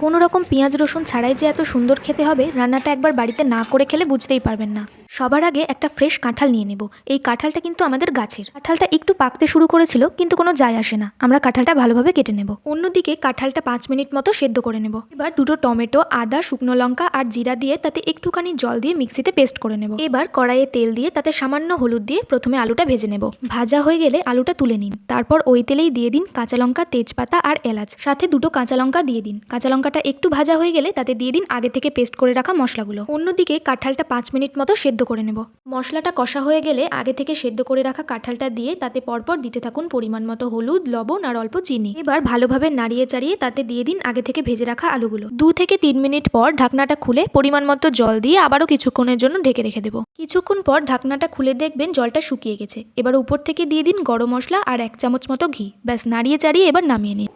কোনো রকম পেঁয়াজ রসুন ছাড়াই যে এত সুন্দর খেতে হবে রান্নাটা একবার বাড়িতে না করে খেলে বুঝতেই পারবেন না। সবার আগে একটা ফ্রেশ কাঁঠাল নিয়ে নেব। এই কাঁঠালটা কিন্তু আমাদের গাছের। কাঁঠালটা একটু পাকতে শুরু করেছিল, কিন্তু কোনো যায় আসে না, আমরা কাঁঠালটা ভালোভাবে কেটে নেব। অন্যদিকে কাঁঠালটা 5 মিনিট মতো সেদ্ধ করে নেব। এবার দুটো টমেটো, আদা, শুকনো লঙ্কা আর জিরা দিয়ে তাতে একটুখানি জল দিয়ে মিক্সিতে পেস্ট করে নেব। এবার কড়াইয়ে তেল দিয়ে তাতে সামান্য হলুদ দিয়ে প্রথমে আলুটা ভেজে নেব। ভাজা হয়ে গেলে আলুটা তুলে নিন। তারপর ওই তেলেই দিয়ে দিন কাঁচা লঙ্কা, তেজপাতা আর এলাচ, সাথে দুটো কাঁচা লঙ্কা দিয়ে দিন। কাঁচা লঙ্কাটা একটু ভাজা হয়ে গেলে তাতে দিয়ে দিন আগে থেকে পেস্ট করে রাখা মশলাগুলো। অন্যদিকে কাঁঠালটা 5 মিনিট মতো সেদ্ধ করে নেব। মশলাটা কষা হয়ে গেলে আগে থেকে সেদ্ধ করে রাখা কাঁঠালটা দিয়ে তাতে পরপর দিতে থাকুন পরিমাণ মতো হলুদ, লবণ আর অল্প চিনি। এবার ভালোভাবে নাড়িয়ে চাড়িয়ে তাতে দিয়ে দিন আগে থেকে ভেজে রাখা আলুগুলো। 2 থেকে 3 মিনিট পর ঢাকনাটা খুলে পরিমাণ মতো জল দিয়ে আবারও কিছুক্ষণের জন্য ঢেকে রেখে দেবো। কিছুক্ষণ পর ঢাকনাটা খুলে দেখবেন জলটা শুকিয়ে গেছে। এবার উপর থেকে দিয়ে দিন গরম মশলা আর 1 চামচ মতো ঘি। ব্যাস, নাড়িয়ে চাড়িয়ে এবার নামিয়ে নিন।